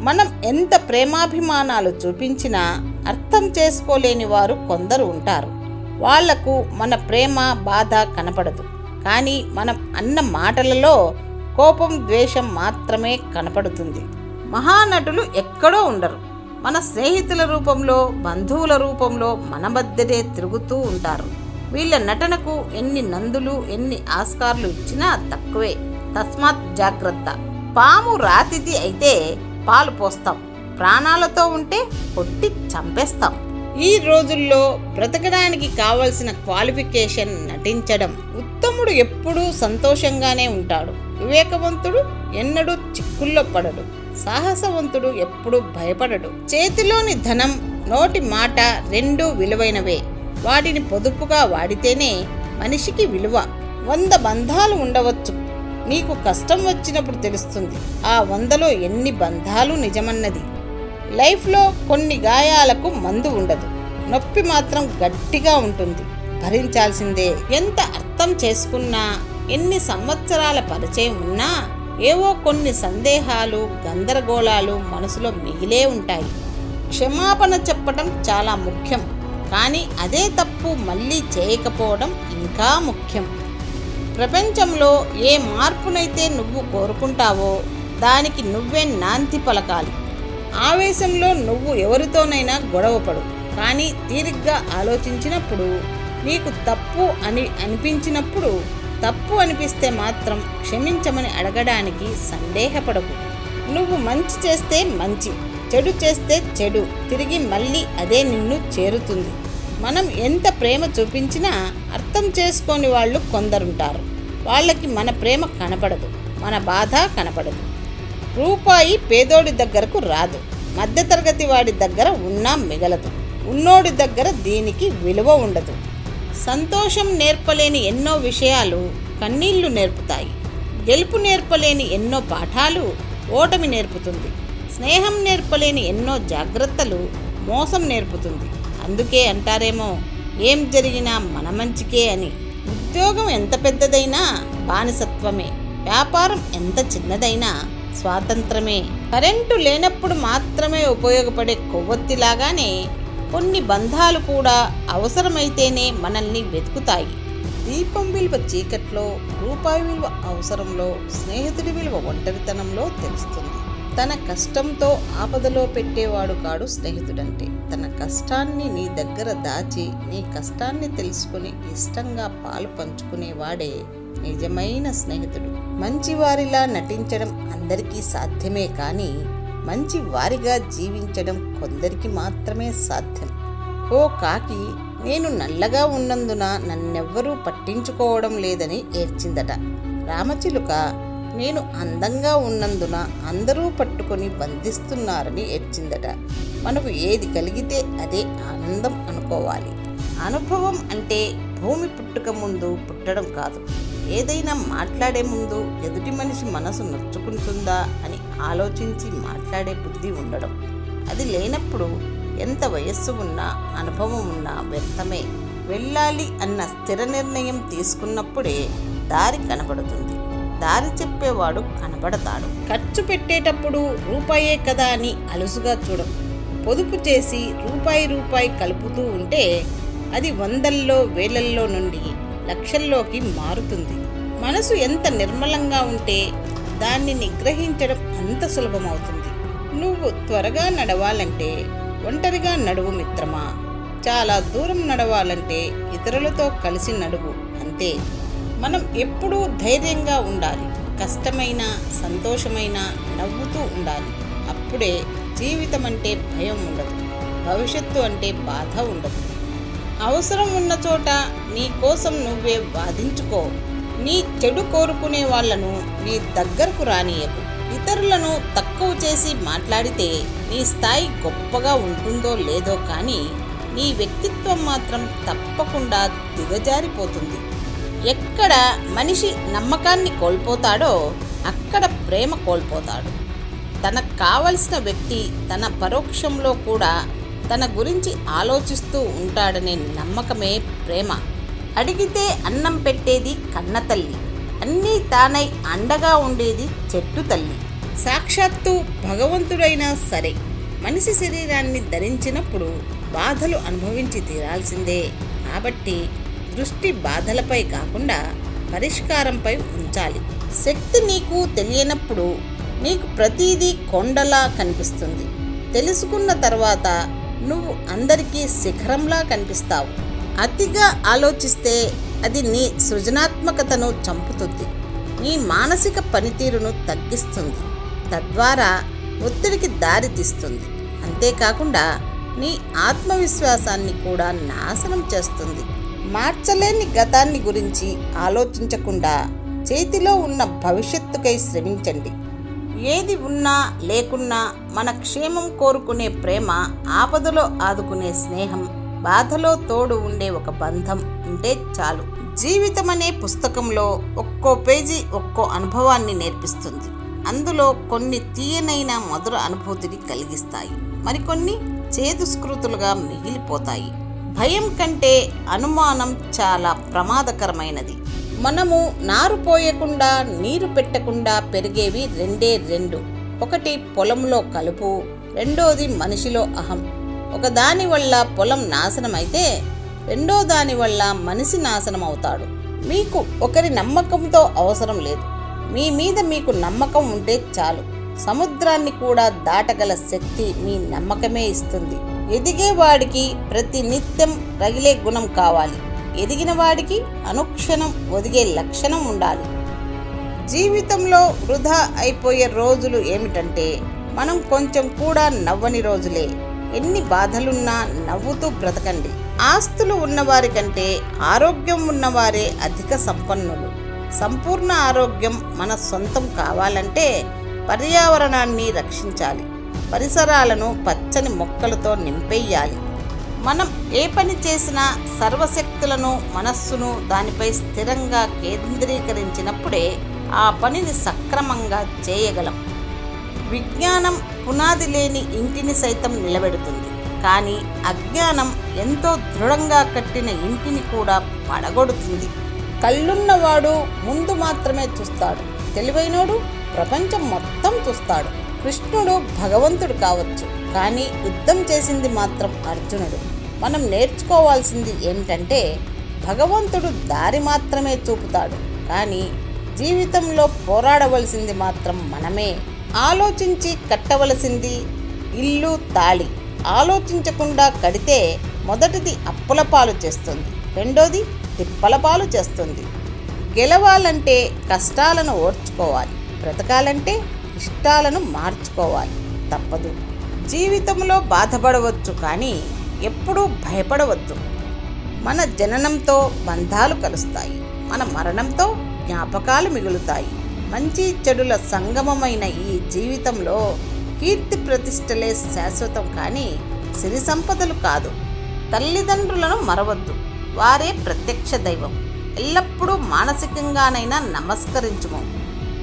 మనం ఎంత ప్రేమాభిమానాలు చూపించినా అర్థం చేసుకోలేని వారు కొందరు ఉంటారు. వాళ్లకు మన ప్రేమ బాధ కనపడదు. కానీ మనం అన్న మాటలలో కోపం ద్వేషం మాత్రమే కనపడుతుంది. మహానటులు ఎక్కడో ఉండరు. మన స్నేహితుల రూపంలో బంధువుల రూపంలో మన మధ్యనే తిరుగుతూ ఉంటారు. వీళ్ళ నటనకు ఎన్ని నందులు ఎన్ని ఆస్కార్లు ఇచ్చినా తక్కువే. తస్మాత్ జాగ్రత్త. పాము రాతిది అయితే పాలు పోస్తాం, ప్రాణాలతో ఉంటే కొట్టి చంపేస్తాం. ఈ రోజుల్లో బ్రతకడానికి కావలసిన క్వాలిఫికేషన్ నటించడం. ఉత్తముడు ఎప్పుడూ సంతోషంగానే ఉంటాడు. వివేకవంతుడు ఎన్నడూ చిక్కుల్లో పడడు. సాహసవంతుడు ఎప్పుడూ భయపడడు. చేతిలోని ధనం నోటి మాట రెండూ విలువైనవే. వాటిని పొదుపుగా వాడితేనే మనిషికి విలువ. 100 బంధాలు ఉండవచ్చు, నీకు కష్టం వచ్చినప్పుడు తెలుస్తుంది ఆ 100లో ఎన్ని బంధాలు నిజమన్నది. లైఫ్లో కొన్ని గాయాలకు మందు ఉండదు, నొప్పి మాత్రం గట్టిగా ఉంటుంది, భరించాల్సిందే. ఎంత అర్థం చేసుకున్నా, ఎన్ని సంవత్సరాల పరిచయం ఉన్నా ఏవో కొన్ని సందేహాలు గందరగోళాలు మనసులో మిగిలే ఉంటాయి. క్షమాపణ చెప్పడం చాలా ముఖ్యం, కానీ అదే తప్పు మళ్ళీ చేయకపోవడం ఇంకా ముఖ్యం. ప్రపంచంలో ఏ మార్పునైతే నువ్వు కోరుకుంటావో దానికి నువ్వే నాంది పలకాలి. ఆవేశంలో నువ్వు ఎవరితోనైనా గొడవపడు, కానీ తీరిగ్గా ఆలోచించినప్పుడు, నీకు తప్పు అని అనిపించినప్పుడు, తప్పు అనిపిస్తే మాత్రం క్షమించమని అడగడానికి సందేహపడకు. నువ్వు మంచి చేస్తే మంచి, చెడు చేస్తే చెడు, తిరిగి మళ్ళీ అదే నిన్ను చేరుతుంది. మనం ఎంత ప్రేమ చూపించినా అర్థం చేసుకోని వాళ్ళు కొందరుంటారు. వాళ్ళకి మన ప్రేమ కనపడదు, మన బాధ కనపడదు. రూపాయి పేదోడి దగ్గరకు రాదు, మధ్యతరగతి వాడి దగ్గర ఉన్నా మిగలదు, ఉన్నోడి దగ్గర దీనికి విలువ ఉండదు. సంతోషం నేర్పలేని ఎన్నో విషయాలు కన్నీళ్లు నేర్పుతాయి. గెలుపు నేర్పలేని ఎన్నో పాఠాలు ఓటమి నేర్పుతుంది. స్నేహం నేర్పలేని ఎన్నో జాగ్రత్తలు మోసం నేర్పుతుంది. అందుకే అంటారేమో, ఏం జరిగినా మన మంచికే అని. ఉద్యోగం ఎంత పెద్దదైనా బానిసత్వమే, వ్యాపారం ఎంత చిన్నదైనా స్వాతంత్రమే. కరెంటు లేనప్పుడు మాత్రమే ఉపయోగపడే కొవ్వొత్తిలాగానే కొన్ని బంధాలు కూడా అవసరమైతేనే మనల్ని వెతుకుతాయి. దీపం విలువ చీకట్లో, రూపాయి విలువ అవసరంలో, స్నేహితుడి విలువ ఒంటరితనంలో తెలుస్తుంది. తన కష్టంతో ఆపదలో పెట్టేవాడు కాడు స్నేహితుడంటే. తన కష్టాన్ని నీ దగ్గర దాచి, నీ కష్టాన్ని తెలుసుకుని ఇష్టంగా పాలు పంచుకునేవాడే నిజమైన స్నేహితుడు. మంచివారిలా నటించడం అందరికీ సాధ్యమే, కానీ మంచి వారిగా జీవించడం కొందరికి మాత్రమే సాధ్యం. ఓ కాకి నేను నల్లగా ఉన్నందున నన్నెవ్వరూ పట్టించుకోవడం లేదని ఏడ్చిందట. రామచిలుక నేను అందంగా ఉన్నందున అందరూ పట్టుకొని బంధిస్తున్నారని ఏడ్చిందట. మనకు ఏది కలిగితే అదే ఆనందం అనుకోవాలి. అనుభవం అంటే భూమి పుట్టుక ముందు పుట్టడం కాదు. ఏదైనా మాట్లాడే ముందు ఎదుటి మనిషి మనసు నొచ్చుకుంటుందా అని ఆలోచించి మాట్లాడే బుద్ధి ఉండడం. అది లేనప్పుడు ఎంత వయస్సు ఉన్నా అనుభవం ఉన్నా వ్యర్థమే. వెళ్ళాలి అన్న స్థిర నిర్ణయం తీసుకున్నప్పుడే దారి కనబడుతుంది. దారి చెప్పేవాడు కనబడతాడు. ఖర్చు పెట్టేటప్పుడు రూపాయే కదా అని అలుసుగా చూడం. పొదుపు చేసి రూపాయి కలుపుతూ ఉంటే అది వందల్లో వేలల్లో నుండి లక్షల్లోకి మారుతుంది. మనసు ఎంత నిర్మలంగా ఉంటే దాన్ని నిగ్రహించడం అంత సులభమవుతుంది. నువ్వు త్వరగా నడవాలంటే ఒంటరిగా నడువు మిత్రమా. చాలా దూరం నడవాలంటే ఇతరులతో కలిసి నడువు, అంతే. మనం ఎప్పుడూ ధైర్యంగా ఉండాలి. కష్టమైన సంతోషమైన నవ్వుతూ ఉండాలి. అప్పుడే జీవితం అంటే భయం ఉండదు, భవిష్యత్తు అంటే బాధ ఉండదు. అవసరం ఉన్న చోట నీ కోసం నువ్వే వాదించుకో. నీ చెడు కోరుకునే వాళ్లను నీ దగ్గరకు రానియకు. ఇతరులను తక్కువ చేసి మాట్లాడితే నీ స్థాయి గొప్పగా ఉంటుందో లేదో, కానీ నీ వ్యక్తిత్వం మాత్రం తప్పకుండా దిగజారిపోతుంది. ఎక్కడ మనిషి నమ్మకాన్ని కోల్పోతాడో అక్కడ ప్రేమ కోల్పోతాడు. తనకు కావలసిన వ్యక్తి తన పరోక్షంలో కూడా తన గురించి ఆలోచిస్తూ ఉంటాడనే నమ్మకమే ప్రేమ. అడిగితే అన్నం పెట్టేది కన్న తల్లి, అన్నీ తానై అండగా ఉండేది చెట్టు తల్లి. సాక్షాత్తు భగవంతుడైనా సరే మనిషి శరీరాన్ని ధరించినప్పుడు బాధలు అనుభవించి తీరాల్సిందే. కాబట్టి దృష్టి బాధలపై కాకుండా పరిష్కారంపై ఉంచాలి. శక్తి నీకు తెలియనప్పుడు నీకు ప్రతిదీ కొండలా కనిపిస్తుంది. తెలుసుకున్న తర్వాత నువ్వు అందరికీ శిఖరంలా కనిపిస్తావు. అతిగా ఆలోచిస్తే అది నీ సృజనాత్మకతను చంపుతుంది, నీ మానసిక పనితీరును తగ్గిస్తుంది, తద్వారా ఒత్తిడికి దారి తీస్తుంది. అంతేకాకుండా నీ ఆత్మవిశ్వాసాన్ని కూడా నాశనం చేస్తుంది. మార్చలేని గతాన్ని గురించి ఆలోచించకుండా చేతిలో ఉన్న భవిష్యత్తుకై శ్రమించండి. ఏది ఉన్నా లేకున్నా మన క్షేమం కోరుకునే ప్రేమ, ఆపదలో ఆదుకునే స్నేహం, బాధలో తోడు ఉండే ఒక బంధం ఉంటే చాలు. జీవితం అనే పుస్తకంలో ఒక్కో పేజీ ఒక్కో అనుభవాన్ని నేర్పిస్తుంది. అందులో కొన్ని తీయనైన మధుర అనుభూతిని కలిగిస్తాయి, మరికొన్ని చేదు స్మృతులుగా మిగిలిపోతాయి. భయం కంటే అనుమానం చాలా ప్రమాదకరమైనది. మనము నారు పోయకుండా నీరు పెట్టకుండా పెరిగేవి రెండు. ఒకటి పొలంలో కలుపు, రెండోది మనిషిలో అహం. ఒకదాని వల్ల పొలం నాశనం అయితే రెండో దాని వల్ల మనిషి నాశనం అవుతాడు. మీకు ఒకరి నమ్మకంతో అవసరం లేదు, మీ మీద మీకు నమ్మకం ఉంటే చాలు. సముద్రాన్ని కూడా దాటగల శక్తి మీ నమ్మకమే ఇస్తుంది. ఎదిగేవాడికి ప్రతి నిత్యం రగిలే గుణం కావాలి, ఎదిగిన వాడికి అనుక్షణం ఒదిగే లక్షణం ఉండాలి. జీవితంలో వృధా అయిపోయే రోజులు ఏమిటంటే మనం కొంచెం కూడా నవ్వని రోజులే. ఎన్ని బాధలున్నా నవ్వుతూ బ్రతకండి. ఆస్తులు ఉన్నవారి కంటే ఆరోగ్యం ఉన్నవారే అధిక సంపన్నులు. సంపూర్ణ ఆరోగ్యం మన సొంతం కావాలంటే పర్యావరణాన్ని రక్షించాలి, పరిసరాలను పచ్చని మొక్కలతో నింపేయాలి. మనం ఏ పని చేసినా సర్వశక్తులను, మనస్సును దానిపై స్థిరంగా కేంద్రీకరించినప్పుడే ఆ పనిని సక్రమంగా చేయగలం. విజ్ఞానం పునాది లేని ఇంటిని సైతం నిలబెడుతుంది, కానీ అజ్ఞానం ఎంతో దృఢంగా కట్టిన ఇంటిని కూడా పడగొడుతుంది. కళ్ళున్నవాడు ముందు మాత్రమే చూస్తాడు, తెలివైనోడు ప్రపంచం మొత్తం చూస్తాడు. కృష్ణుడు భగవంతుడు కావచ్చు, కానీ యుద్ధం చేసింది మాత్రం అర్జునుడు. మనం నేర్చుకోవాల్సింది ఏమిటంటే భగవంతుడు దారి మాత్రమే చూపుతాడు, కానీ జీవితంలో పోరాడవలసింది మాత్రం మనమే. ఆలోచించి కట్టవలసింది ఇల్లు, తాళి. ఆలోచించకుండా కడితే మొదటిది అప్పుల పాలు చేస్తుంది, రెండోది తిప్పల పాలు చేస్తుంది. గెలవాలంటే కష్టాలను ఓర్చుకోవాలి, బ్రతకాలంటే ఇష్టాలను మార్చుకోవాలి. తప్పదు. జీవితంలో బాధపడవచ్చు, కానీ ఎప్పుడూ భయపడవద్దు. మన జననంతో బంధాలు కలుస్తాయి, మన మరణంతో జ్ఞాపకాలు మిగులుతాయి. మంచి చెడుల సంగమమైన ఈ జీవితంలో కీర్తి ప్రతిష్టలే శాశ్వతం, కానీ సిరి సంపదలు కాదు. తల్లిదండ్రులను మరవద్దు, వారే ప్రత్యక్ష దైవం. ఎల్లప్పుడూ మానసికంగానైనా నమస్కరించుము.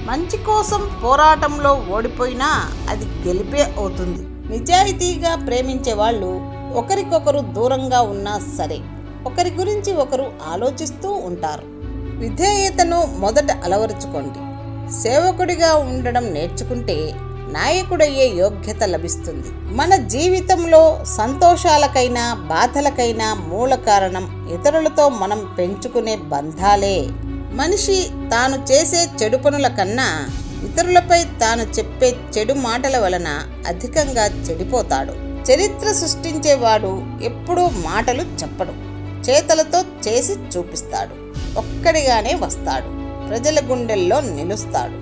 మంచి కోసం పోరాటంలో ఓడిపోయినా అది గెలిపే అవుతుంది. నిజాయితీగా ప్రేమించే వాళ్ళు ఒకరికొకరు దూరంగా ఉన్నా సరే ఒకరి గురించి ఒకరు ఆలోచిస్తూ ఉంటారు. విధేయతను మొదట అలవరుచుకోండి. సేవకుడిగా ఉండడం నేర్చుకుంటే నాయకుడయ్యే యోగ్యత లభిస్తుంది. మన జీవితంలో సంతోషాలకైనా బాధలకైనా మూల కారణం ఇతరులతో మనం పెంచుకునే బంధాలే. మనిషి తాను చేసే చెడు పనుల కన్నా ఇతరులపై తాను చెప్పే చెడు మాటల వలన అధికంగా చెడిపోతాడు. చరిత్ర సృష్టించేవాడు ఎప్పుడూ మాటలు చెప్పడు, చేతలతో చేసి చూపిస్తాడు. ఒక్కడిగానే వస్తాడు, ప్రజల గుండెల్లో నిలుస్తాడు.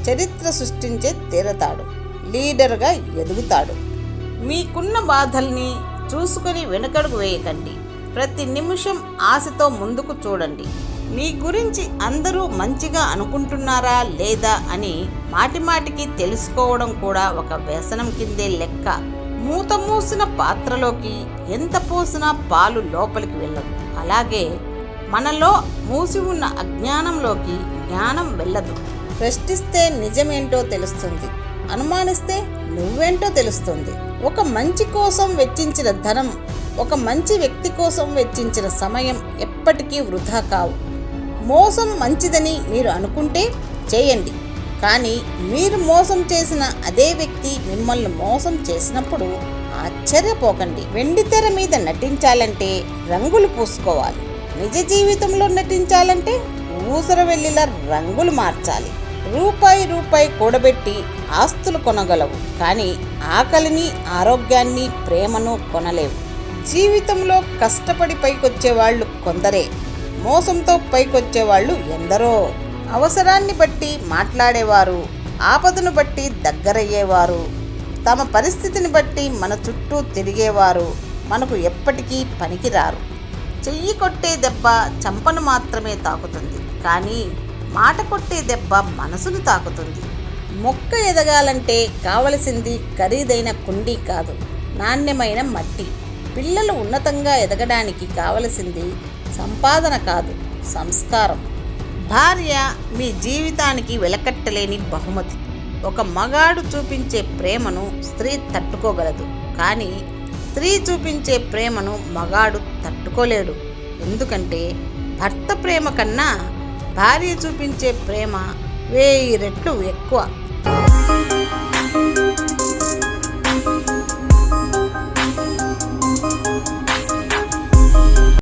చరిత్ర సృష్టించే తీరతాడు, లీడర్గా ఎదుగుతాడు. మీకున్న బాధల్ని చూసుకొని వెనుకడుగు వేయకండి. ప్రతి నిమిషం ఆశతో ముందుకు చూడండి. మీ గురించి అందరూ మంచిగా అనుకుంటున్నారా లేదా అని మాటిమాటికి తెలుసుకోవడం కూడా ఒక వ్యసనం కిందే లెక్క. మూత మూసిన పాత్రలోకి ఎంత పోసినా పాలు లోపలికి వెళ్ళదు. అలాగే మనలో మూసి ఉన్న అజ్ఞానంలోకి జ్ఞానం వెళ్ళదు. ప్రశ్నిస్తే నిజమేంటో తెలుస్తుంది, అనుమానిస్తే నువ్వేంటో తెలుస్తుంది. ఒక మంచి కోసం వెచ్చించిన ధనం, ఒక మంచి వ్యక్తి కోసం వెచ్చించిన సమయం ఎప్పటికీ వృధా కావు. మోసం మంచిదని మీరు అనుకుంటే చేయండి, కానీ మీరు మోసం చేసిన అదే వ్యక్తి మిమ్మల్ని మోసం చేసినప్పుడు ఆశ్చర్యపోకండి. వెండితెర మీద నటించాలంటే రంగులు పూసుకోవాలి. నిజ జీవితంలో నటించాలంటే ఊసరవెల్లిలా రంగులు మార్చాలి. రూపాయి కూడబెట్టి ఆస్తులు కొనగలవు, కానీ ఆకలిని, ఆరోగ్యాన్ని, ప్రేమను కొనలేవు. జీవితంలో కష్టపడి పైకొచ్చేవాళ్ళు కొందరే, మోసంతో పైకొచ్చేవాళ్ళు ఎందరో. అవసరాన్ని బట్టి మాట్లాడేవారు, ఆపదను బట్టి దగ్గరయ్యేవారు, తమ పరిస్థితిని బట్టి మన చుట్టూ తిరిగేవారు మనకు ఎప్పటికీ పనికిరారు. చెయ్యి కొట్టే దెబ్బ చంపను మాత్రమే తాకుతుంది, కానీ మాట కొట్టే దెబ్బ మనసును తాకుతుంది. మొక్క ఎదగాలంటే కావలసింది ఖరీదైన కుండీ కాదు, నాణ్యమైన మట్టి. పిల్లలు ఉన్నతంగా ఎదగడానికి కావలసింది సంపాదన కాదు, సంస్కారం. భార్య మీ జీవితానికి వెలకట్టలేని బహుమతి. ఒక మగాడు చూపించే ప్రేమను స్త్రీ తట్టుకోగలదు, కానీ స్త్రీ చూపించే ప్రేమను మగాడు తట్టుకోలేడు. ఎందుకంటే భర్త ప్రేమ కన్నా భార్య చూపించే ప్రేమ 1000 రెట్లు ఎక్కువ.